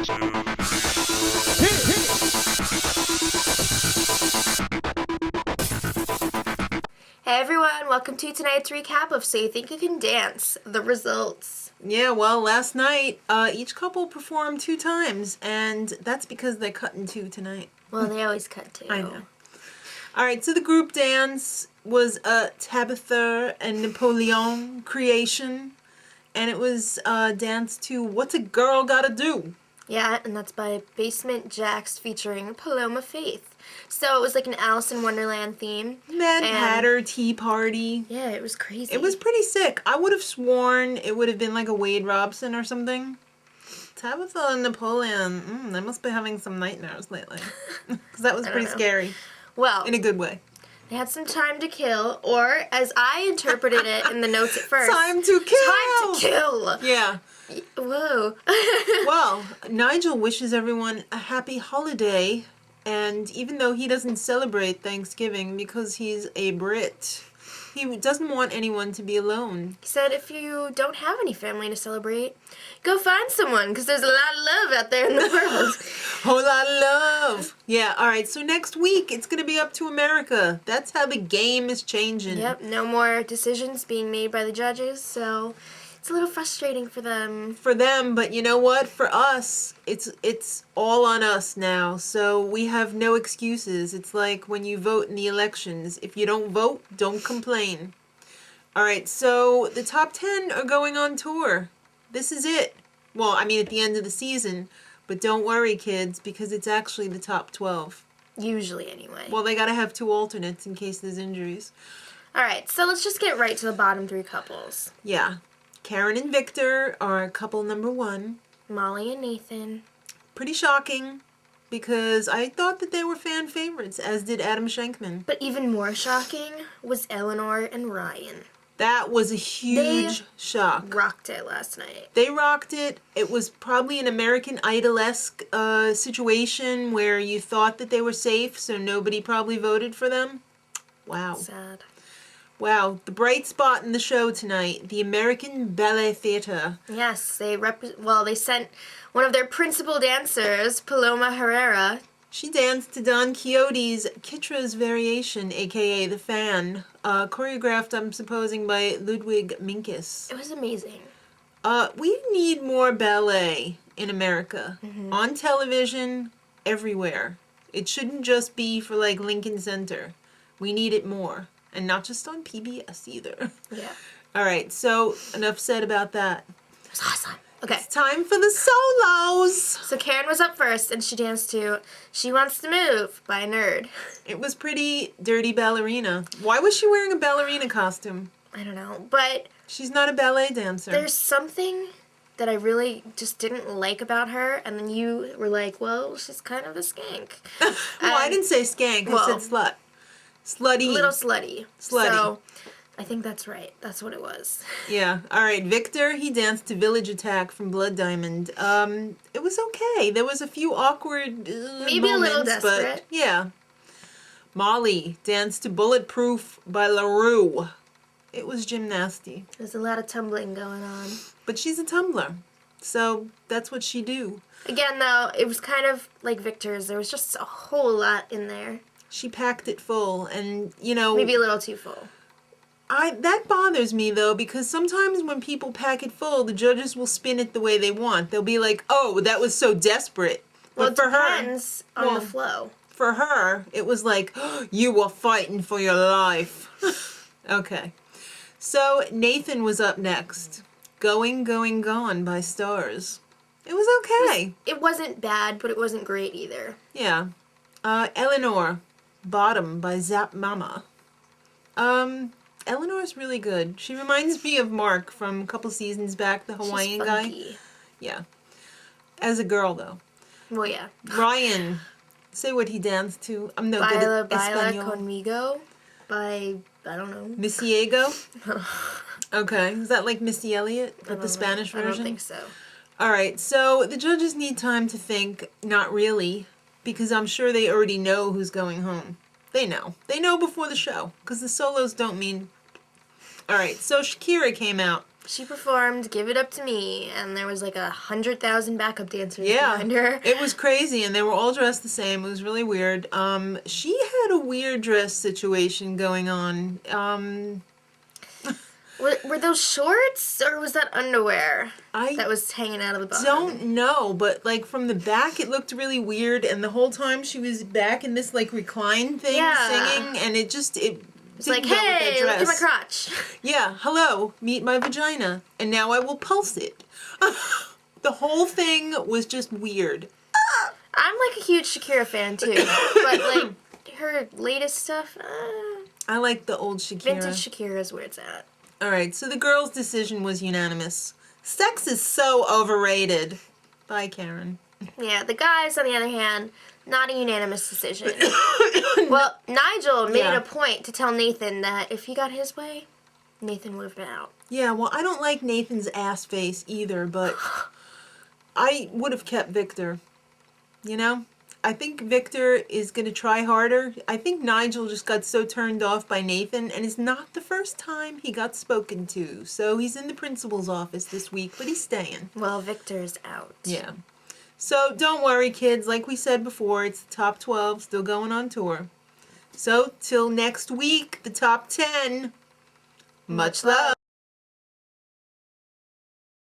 Hey everyone, welcome to tonight's recap of So You Think You Can Dance, the results. Yeah, well, last night, each couple performed 2 times, and that's because they're cutting 2 tonight. Well, they always cut 2. I know. Alright, so the group dance was a Tabitha and Napoleon creation, and it was a dance to What's a Girl Gotta Do? Yeah, and that's by Basement Jaxx featuring Paloma Faith. So it was like an Alice in Wonderland theme. Mad Hatter Tea Party. Yeah, it was crazy. It was pretty sick. I would have sworn it would have been like a Wade Robson or something. Tabitha and Napoleon, they must be having some nightmares lately. Because that was pretty scary. Well, in a good way. They had some time to kill, or as I interpreted it in the notes at first. Time to kill! Time to kill! Yeah. Whoa. Well, Nigel wishes everyone a happy holiday, and even though he doesn't celebrate Thanksgiving because he's a Brit, he doesn't want anyone to be alone. He said if you don't have any family to celebrate, go find someone, because there's a lot of love out there in the world. Whole lot of love. Yeah, alright, so next week it's going to be up to America. That's how the game is changing. Yep, no more decisions being made by the judges, so it's a little frustrating for them. For them, but you know what? For us, it's all on us now, so we have no excuses. It's like when you vote in the elections. If you don't vote, don't complain. Alright, so the top 10 are going on tour. This is it. Well, I mean at the end of the season, but don't worry, kids, because it's actually the top 12. Usually, anyway. Well, they gotta have 2 alternates in case there's injuries. Alright, so let's just get right to the bottom 3 couples. Yeah. Karen and Victor are couple number 1. Mollee and Nathan. Pretty shocking, because I thought that they were fan favorites, as did Adam Shankman. But even more shocking was Ellenore and Ryan. That was a huge shock. Rocked it last night. They rocked it. It was probably an American Idol-esque situation where you thought that they were safe, so nobody probably voted for them. Wow. Sad. Wow. The bright spot in the show tonight, the American Ballet Theater. Yes, they sent one of their principal dancers, Paloma Hererra. She danced to Don Quixote's Kitris variation, aka The Fan, choreographed, I'm supposing, by Ludwig Minkus. It was amazing. We need more ballet in America. Mm-hmm. On television, everywhere. It shouldn't just be for, like, Lincoln Center. We need it more. And not just on PBS either. Yeah. Alright, so enough said about that. It was awesome. Okay. It's time for the solos! So Karen was up first, and she danced to She Wants to Move by Nerd. It was pretty dirty ballerina. Why was she wearing a ballerina costume? I don't know, but She's not a ballet dancer. there's something that I really just didn't like about her, and then you were like, well, she's kind of a skank. Well, I didn't say skank, I said slut. Slutty. A little slutty. Slutty. So, I think that's right. That's what it was. Yeah. Alright, Victor, he danced to Village Attack from Blood Diamond. It was okay. There was a few awkward Maybe moments, a little desperate. But yeah. Mollee danced to Bulletproof by Roux. It was gymnasty. There's a lot of tumbling going on. But she's a tumbler. So that's what she do. Again, though, it was kind of like Victor's. There was just a whole lot in there. She packed it full, and, you know... Maybe a little too full. That bothers me, though, because sometimes when people pack it full, the judges will spin it the way they want. They'll be like, oh, that was so desperate. Well, but for it depends on the flow. For her, it was like, oh, you were fighting for your life. Okay. So, Nathan was up next. Going, Going, Gone by Stars. It was okay. It wasn't bad, but it wasn't great either. Yeah. Ellenore, Bottom by Zap Mama. Ellenore really good. She reminds me of Mark from a couple seasons back, the Hawaiian guy. Yeah. As a girl, though. Well, yeah. Ryan, say what he danced to. I'm no good at Baila, Espanol. Conmigo by, I don't know. Missiego? Okay. Is that like Missy Elliott, but the Spanish version? I don't think so. Alright, so the judges need time to think. Not really. Because I'm sure they already know who's going home. They know. They know before the show. Because the solos don't mean... Alright, so Shakira came out. She performed "Give It Up to Me," and there was like 100,000 backup dancers Yeah, behind her. it was crazy, and they were all dressed the same. It was really weird. She had a weird dress situation going on. Were those shorts, or was that underwear I that was hanging out of the bottom? don't know, but like from the back, it looked really weird, and the whole time she was back in this like recline thing singing, and it It's didn't like, go with that hey, look at my dress. crotch. Yeah, hello, meet my vagina, and now I will pulse it. The whole thing was just weird. I'm like a huge Shakira fan too, but like her latest stuff, I like the old Shakira. vintage Shakira is where it's at. Alright, so the girls' decision was unanimous. Sex is so overrated. Bye, Karen. Yeah, the guys, on the other hand, not a unanimous decision. Well, Nigel made Yeah. a point to tell Nathan that if he got his way, Nathan would have been out. Yeah, well, I don't like Nathan's ass face either, but I would have kept Victor. You know? I think Victor is going to try harder. I think Nigel just got so turned off by Nathan, and it's not the first time he got spoken to. So he's in the principal's office this week, but he's staying. Well, Victor's out. Yeah. So don't worry, kids. Like we said before, it's the top 12 still going on tour. So till next week, the top 10. Much love.